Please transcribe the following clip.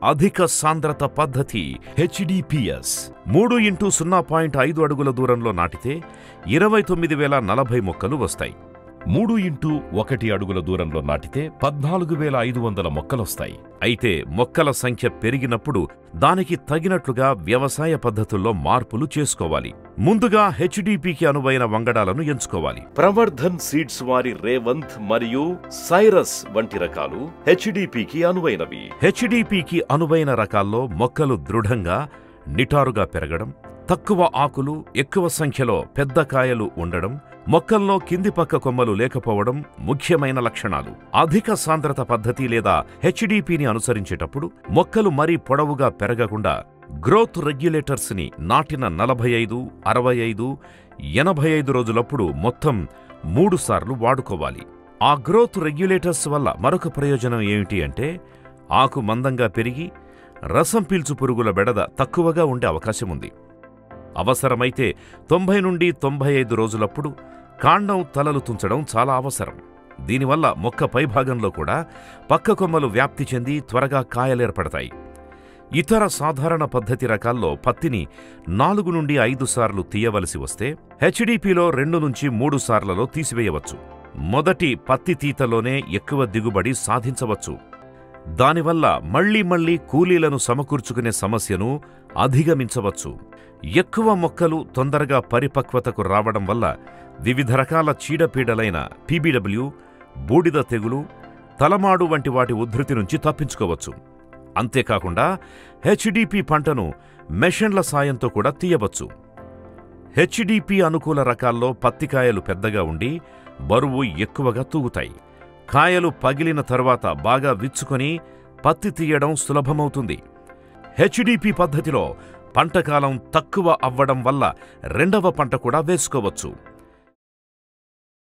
అధిక సాంద్రత పద్ధతి హెచ్డిపిఎస్ 3x0.5 అడుగుల దూరంలో నాటితే 29,040 మొక్కలు వస్తాయి. 3x1 అడుగుల దూరంలో నాటితే 14,500 మొక్కలొస్తాయి. అయితే మొక్కల సంఖ్య పెరిగినప్పుడు దానికి తగినట్లుగా వ్యవసాయ పద్ధతుల్లో మార్పులు చేసుకోవాలి. ముందుగా హెచ్డిపికి అనువైన వంగడాలను ఎంచుకోవాలి. ప్రవర్ధన్ సీడ్స్ వారి రేవంత్ మరియు సైరస్ వంటి రకాలు హెచ్డిపికి అనువైనవి. హెచ్డిపికి అనువైన రకాల్లో మొక్కలు దృఢంగా నిటారుగా పెరగడం, తక్కువ ఆకులు, ఎక్కువ సంఖ్యలో పెద్ద కాయలు ఉండడం, మొక్కల్లో కింది పక్క కొమ్మలు లేకపోవడం ముఖ్యమైన లక్షణాలు. అధిక సాంద్రత పద్ధతి లేదా హెచ్డిపిని అనుసరించేటప్పుడు మొక్కలు మరీ పొడవుగా పెరగకుండా గ్రోత్ రెగ్యులేటర్స్ ని నాటిన 45, 65, 85 రోజులప్పుడు మొత్తం 3 సార్లు వాడుకోవాలి. ఆ గ్రోత్ రెగ్యులేటర్స్ వల్ల మరొక ప్రయోజనం ఏమిటి అంటే ఆకు మందంగా పెరిగి రసం పీల్చు పురుగుల బెడద తక్కువగా ఉండే అవకాశం ఉంది. అవసరమైతే 90 నుండి 95 రోజులప్పుడు కాండం తలలు తుంచడం చాలా అవసరం. దీనివల్ల మొక్క పైభాగంలో కూడా పక్క కొమ్మలు వ్యాప్తి చెంది త్వరగా కాయలేర్పడతాయి. ఇతర సాధారణ పద్ధతి రకాల్లో పత్తిని 4 నుండి 5 సార్లు తీయవలసి వస్తే హెచ్డిపిలో 2 నుంచి 3 సార్లలో తీసివేయవచ్చు. మొదటి పత్తి తీతలోనే ఎక్కువ దిగుబడి సాధించవచ్చు. దానివల్ల మళ్లీ కూలీలను సమకూర్చుకునే సమస్యను అధిగమించవచ్చు. ఎక్కువ మొక్కలు తొందరగా పరిపక్వతకు రావడం వల్ల వివిధ రకాల చీడపీడలైన పీబీడబ్ల్యూ, బూడిద తెగులు, తలమాడు వంటి వాటి ఉధృతి నుంచి తప్పించుకోవచ్చు. అంతేకాకుండా హెచ్డిపి పంటను మెషిన్ల సాయంతో కూడా తీయవచ్చు. హెచ్డిపి అనుకూల రకాల్లో పత్తికాయలు పెద్దగా ఉండి బరువు ఎక్కువగా తూగుతాయి. కాయలు పగిలిన తరువాత బాగా విచ్చుకొని పత్తి తీయడం సులభమవుతుంది. హెచ్డిపి పద్ధతిలో పంటకాలం తక్కువ అవ్వడం వల్ల రెండవ పంట కూడా వేసుకోవచ్చు.